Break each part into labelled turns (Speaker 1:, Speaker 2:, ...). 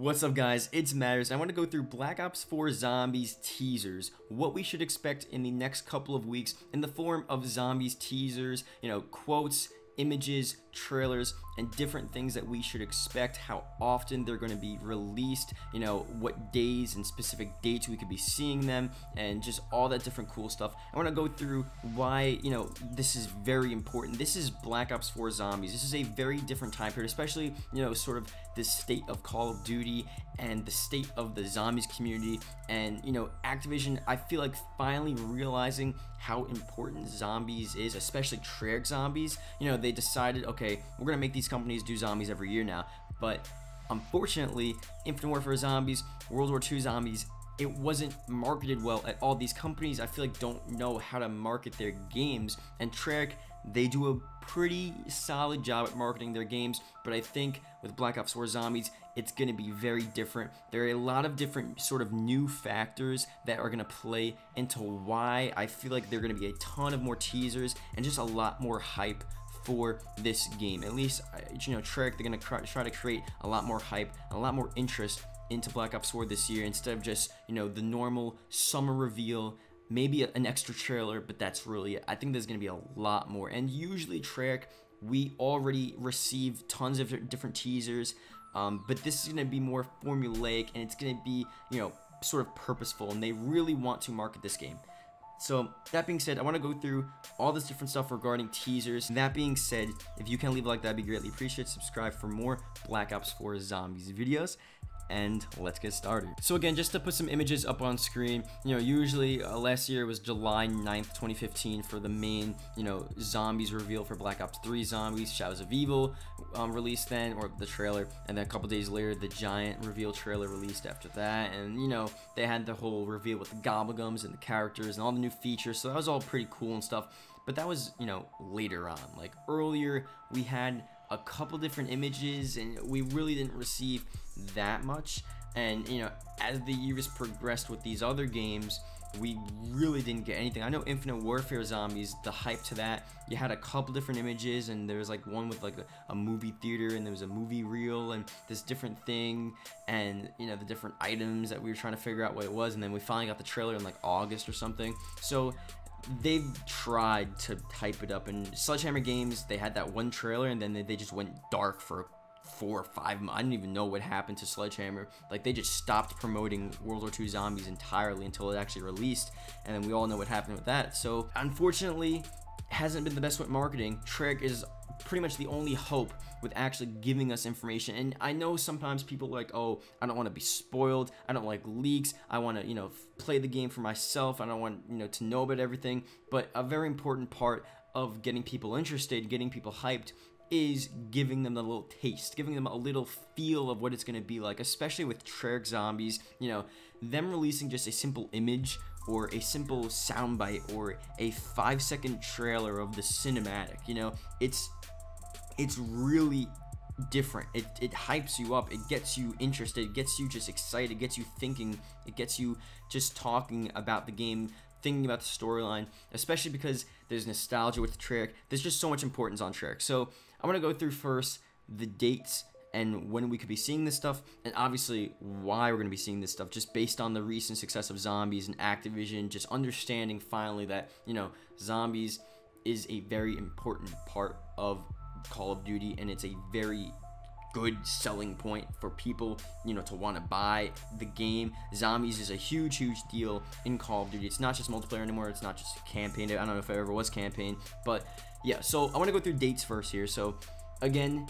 Speaker 1: What's up guys, it's Matters. I want to go through Black Ops 4 Zombies teasers, what we should expect in the next couple of weeks in the form of zombies teasers, quotes, images, trailers, and different things that we should expect, how often they're going to be released, what days and specific dates we could be seeing them, and just all that different cool stuff. I want to go through why, this is very important. This is Black Ops 4 Zombies. This is a very different time period, especially, sort of this state of Call of Duty and the state of the zombies community, and, Activision, I feel like finally realizing how important zombies is, especially Treyarch zombies. They decided, okay, we're gonna make these companies do zombies every year now, but unfortunately, Infinite Warfare Zombies, World War II Zombies, it wasn't marketed well at all. These companies, I feel like, don't know how to market their games, and Treyarch, they do a pretty solid job at marketing their games, but I think with Black Ops 4 Zombies, it's going to be very different. There are a lot of different sort of new factors that are going to play into why I feel like there are going to be a ton of more teasers and just a lot more hype for this game. At least, Treyarch, they're going to try to create a lot more hype, and a lot more interest into Black Ops 4 this year, instead of just, the normal summer reveal, maybe an extra trailer, but that's really it. I think there's going to be a lot more. And usually Treyarch, we already receive tons of different teasers, but this is going to be more formulaic, and it's going to be, sort of purposeful, and they really want to market this game. So that being said, I want to go through all this different stuff regarding teasers. That being said, if you can leave a like, that'd be greatly appreciated. Subscribe for more Black Ops 4 Zombies videos, and let's get started. So again, just to put some images up on screen, usually last year was July 9th, 2015 for the main, zombies reveal for Black Ops 3 Zombies, Shadows of Evil released then, or the trailer, and then a couple days later, the giant reveal trailer released after that, and they had the whole reveal with the gobblegums and the characters and all the new features, so that was all pretty cool and stuff, but that was, later on. Like earlier, we had a couple different images, and we really didn't receive that much, and as the years progressed with these other games, we really didn't get anything. I know Infinite Warfare Zombies, the hype to that, you had a couple different images, and there was like one with like a movie theater, and there was a movie reel, and this different thing, and the different items that we were trying to figure out what it was, and then we finally got the trailer in like August or something. So they've tried to hype it up, and Sledgehammer Games, they had that one trailer, and then they just went dark for 4 or 5 months. I don't even know what happened to Sledgehammer. Like, they just stopped promoting World War II Zombies entirely until it actually released, and then we all know what happened with that. So unfortunately, hasn't been the best with marketing. Treyarch is pretty much the only hope with actually giving us information. And I know sometimes people are like, oh, I don't want to be spoiled, I don't like leaks, I want to play the game for myself, I don't want to know about everything. But a very important part of getting people interested, getting people hyped, is giving them a little taste, giving them a little feel of what it's going to be like, especially with Treyarch Zombies. Them releasing just a simple image or a simple soundbite or a 5-second trailer of the cinematic, it's really different. It hypes you up, it gets you interested, it gets you just excited, it gets you thinking, it gets you just talking about the game, thinking about the storyline, especially because there's nostalgia with Treyarch. There's just so much importance on Treyarch. So I want to go through first the dates and when we could be seeing this stuff, and obviously why we're going to be seeing this stuff, just based on the recent success of Zombies and Activision, just understanding finally that, Zombies is a very important part of Call of Duty, and it's a very good selling point for people, to want to buy the game. Zombies is a huge deal in Call of Duty. It's not just multiplayer anymore, it's not just campaign. I don't know if it ever was campaign, but yeah. So I want to go through dates first here. So again,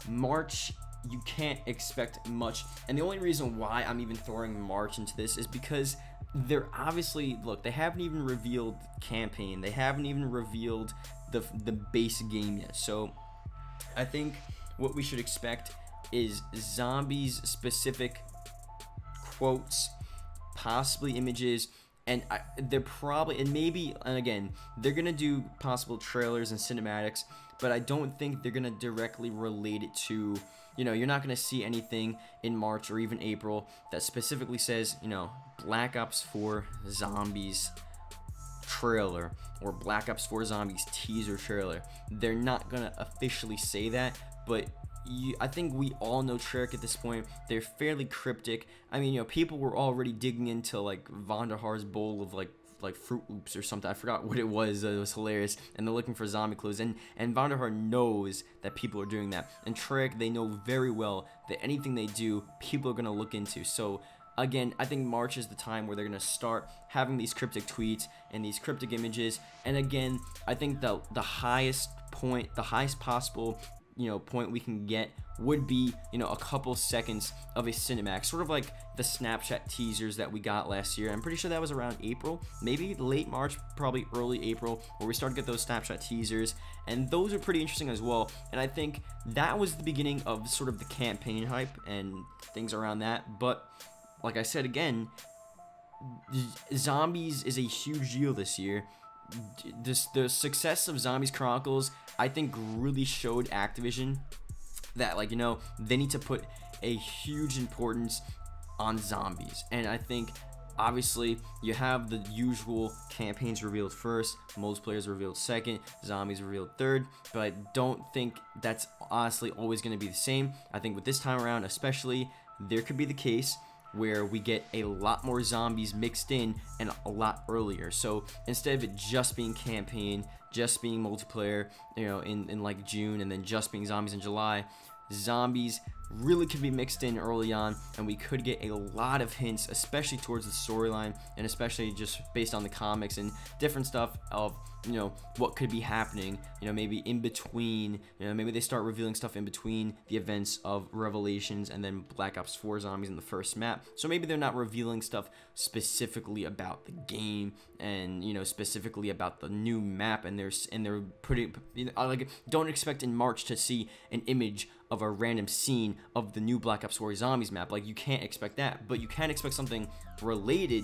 Speaker 1: March, you can't expect much, and the only reason why I'm even throwing March into this is because they're obviously, look, they haven't even revealed campaign, they haven't even revealed the base game yet. So I think what we should expect is Zombies specific quotes, possibly images, and they're probably, and maybe, and again, they're gonna do possible trailers and cinematics, but I don't think they're gonna directly relate it to, you're not gonna see anything in March or even April that specifically says, Black Ops 4 Zombies trailer or Black Ops 4 Zombies teaser trailer. They're not gonna officially say that, but I think we all know Treyarch at this point. They're fairly cryptic. I mean, people were already digging into like Vonderhaar's bowl of like Fruit Loops or something. I forgot what it was. It was hilarious. And they're looking for zombie clues. And Vonderhaar knows that people are doing that. And Treyarch, they know very well that anything they do, people are gonna look into. So again, I think March is the time where they're gonna start having these cryptic tweets and these cryptic images. And again, I think the highest possible point we can get would be a couple seconds of a cinematic, sort of like the Snapchat teasers that we got last year. I'm pretty sure that was around April, maybe late March, probably early April, where we started to get those Snapchat teasers, and those are pretty interesting as well. And I think that was the beginning of sort of the campaign hype and things around that. But like I said again, Zombies is a huge deal this year. The success of Zombies Chronicles, I think, really showed Activision that they need to put a huge importance on zombies. And I think obviously you have the usual campaigns revealed first, multiplayer is revealed second, zombies revealed third, but I don't think that's honestly always going to be the same. I think with this time around especially, there could be the case where we get a lot more zombies mixed in and a lot earlier. So instead of it just being campaign, just being multiplayer, in like June, and then just being zombies in July, zombies really could be mixed in early on, and we could get a lot of hints, especially towards the storyline, and especially just based on the comics and different stuff of what could be happening, maybe in between, maybe they start revealing stuff in between the events of Revelations and then Black Ops 4 Zombies in the first map. So maybe they're not revealing stuff specifically about the game and specifically about the new map, and they're putting, don't expect in March to see an image of a random scene of the new Black Ops 4 Zombies map. Like, you can't expect that, but you can expect something related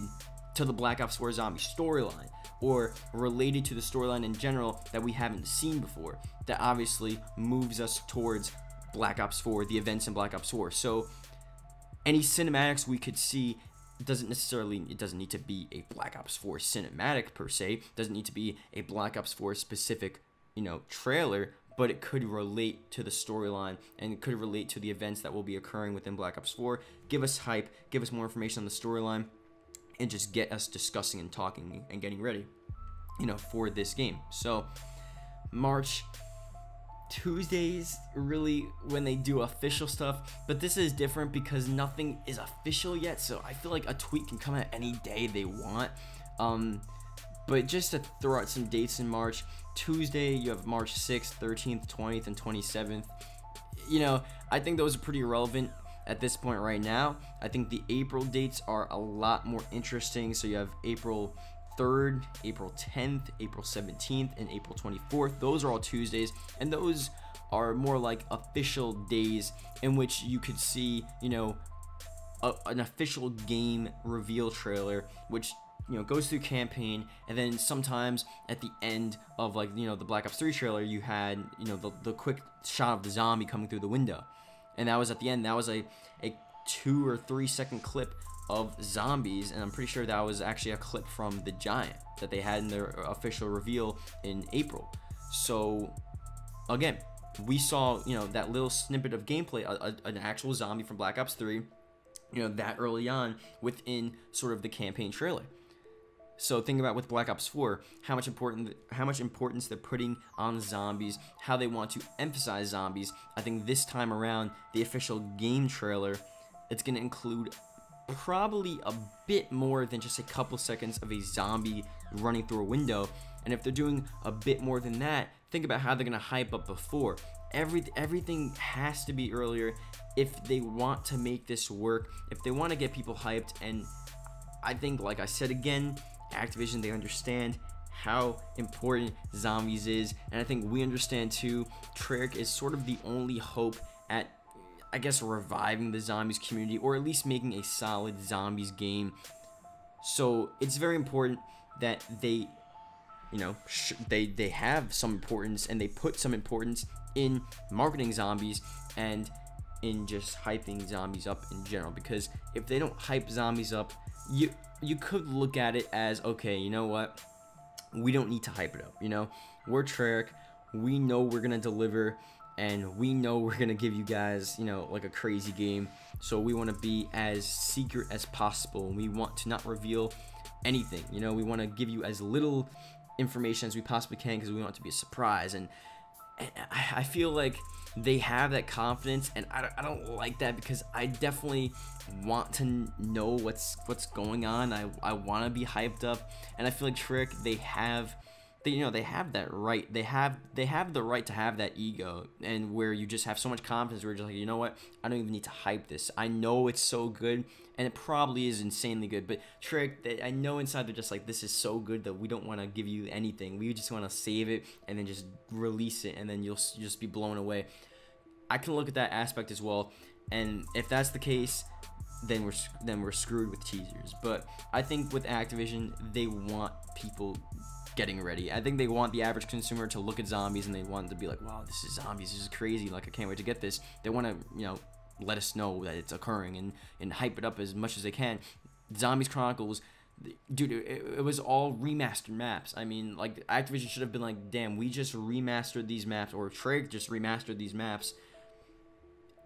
Speaker 1: to the Black Ops 4 Zombies storyline, or related to the storyline in general that we haven't seen before, that obviously moves us towards Black Ops 4, the events in Black Ops 4. So any cinematics we could see it doesn't need to be a Black Ops 4 cinematic per se, it doesn't need to be a Black Ops 4 specific trailer, but it could relate to the storyline and it could relate to the events that will be occurring within Black Ops 4. Give us hype, give us more information on the storyline, and just get us discussing and talking and getting ready, for this game. So March, Tuesdays really when they do official stuff, but this is different because nothing is official yet, so I feel like a tweet can come out any day they want. But just to throw out some dates in March, Tuesday you have March 6th, 13th, 20th, and 27th. I think those are pretty irrelevant at this point right now. I think the April dates are a lot more interesting. So you have April 3rd, April 10th, April 17th, and April 24th. Those are all Tuesdays, and those are more like official days in which you could see, an official game reveal trailer, which goes through campaign, and then sometimes at the end of the Black Ops 3 trailer, you had the quick shot of the zombie coming through the window, and that was at the end. That was a 2 or 3 second clip of zombies, and I'm pretty sure that was actually a clip from the Giant that they had in their official reveal in April. So again, we saw that little snippet of gameplay, an actual zombie from Black Ops 3, that early on within sort of the campaign trailer. So think about with Black Ops 4, how much importance they're putting on zombies, how they want to emphasize zombies. I think this time around, the official game trailer, it's going to include probably a bit more than just a couple seconds of a zombie running through a window. And if they're doing a bit more than that, think about how they're going to hype up before. Everything has to be earlier if they want to make this work, if they want to get people hyped. And I think, like I said again, Activision, they understand how important zombies is, and I think we understand too. Treyarch is sort of the only hope at, I guess, reviving the zombies community, or at least making a solid zombies game. So it's very important that they they have some importance, and they put some importance in marketing zombies and in just hyping zombies up in general. Because if they don't hype zombies up, you could look at it as, okay, you know what, we don't need to hype it up. We're Treyarch, we know we're gonna deliver and we know we're gonna give you guys, you know, like a crazy game. So we want to be as secret as possible, and we want to not reveal anything. You know, we want to give you as little information as we possibly can because we want it to be a surprise. And I feel like they have that confidence, and I don't like that, because I definitely want to know what's going on. I want to be hyped up, and I feel like Trick, they have that right. They have the right to have that ego, and where you just have so much confidence where you're just like, you know what, I don't even need to hype this. I know it's so good, and it probably is insanely good, but Trick, I know inside they're just like, this is so good that we don't want to give you anything. We just want to save it and then just release it, and then you'll just be blown away. I can look at that aspect as well, and if that's the case, then we're screwed with teasers. But I think with Activision, they want people getting ready. I think they want the average consumer to look at zombies and they want to be like, wow, this is zombies, this is crazy, like I can't wait to get this. They want to, you know, let us know that it's occurring and hype it up as much as they can. Zombies Chronicles, dude, it was all remastered maps. I mean, like, Activision should have been like, damn, we just remastered these maps, or Treyarch just remastered these maps,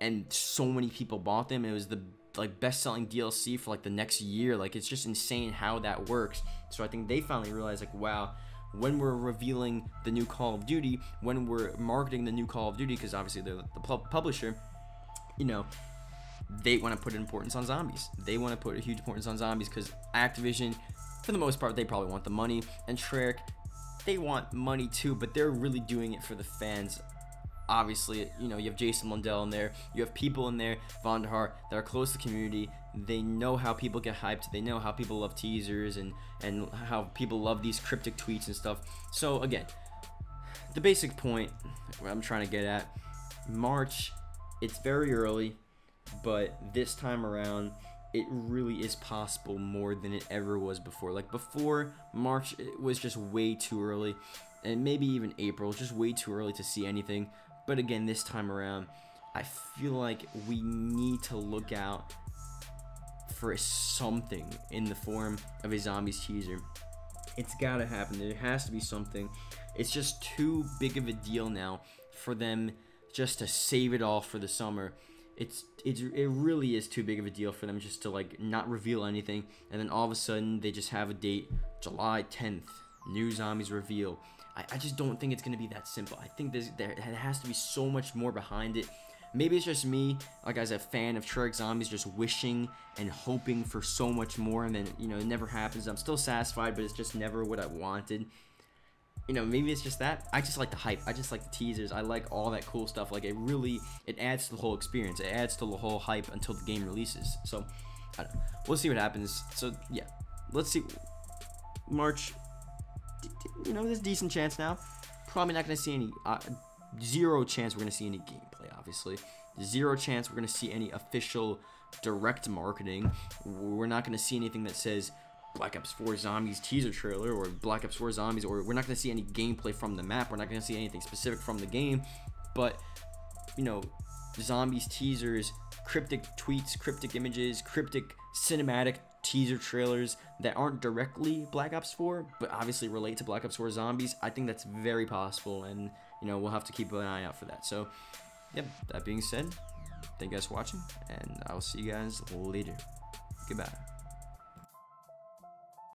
Speaker 1: and so many people bought them. It was the like best-selling DLC for like the next year. Like, it's just insane how that works. So I think they finally realized, like, wow, when we're revealing the new Call of Duty, when we're marketing the new Call of Duty, because obviously they're the publisher, you know, they want to put importance on zombies. They want to put a huge importance on zombies, because Activision, for the most part, they probably want the money, and Treyarch, they want money too, but they're really doing it for the fans. Obviously, you know, you have Jason Lundell in there, you have people in there, Vonderhaar, that are close to the community. They know how people get hyped, they know how people love teasers, and how people love these cryptic tweets and stuff. So again, the basic point what I'm trying to get at, March, it's very early, but this time around, it really is possible more than it ever was before. Like, before March, it was just way too early, and maybe even April, just way too early to see anything. But again, this time around, I feel like we need to look out for something in the form of a zombies teaser. It's gotta happen. There has to be something. It's just too big of a deal now for them just to save it all for the summer. It really is too big of a deal for them just to like not reveal anything, and then all of a sudden they just have a date, July 10th, new zombies reveal. I just don't think it's gonna be that simple. I think there has to be so much more behind it. Maybe it's just me, like, as a fan of Treyarch Zombies, just wishing and hoping for so much more, and then, you know, it never happens. I'm still satisfied, but it's just never what I wanted. You know, maybe it's just that. I just like the hype. I just like the teasers. I like all that cool stuff. Like, it adds to the whole experience. It adds to the whole hype until the game releases. So, I don't know. We'll see what happens. So, yeah. Let's see. March, you know, there's a decent chance now. Probably not going to see any, zero chance we're going to see any gameplay, obviously. Zero chance we're going to see any official direct marketing. We're not going to see anything that says Black Ops 4 Zombies teaser trailer, or Black Ops 4 Zombies, or we're not going to see any gameplay from the map. We're not going to see anything specific from the game. But, you know, Zombies teasers, cryptic tweets, cryptic images, cryptic cinematic teaser trailers that aren't directly Black Ops 4, but obviously relate to Black Ops 4 Zombies. I think that's very possible, and, you know, we'll have to keep an eye out for that. So, yep, that being said, thank you guys for watching, and I will see you guys later. Goodbye.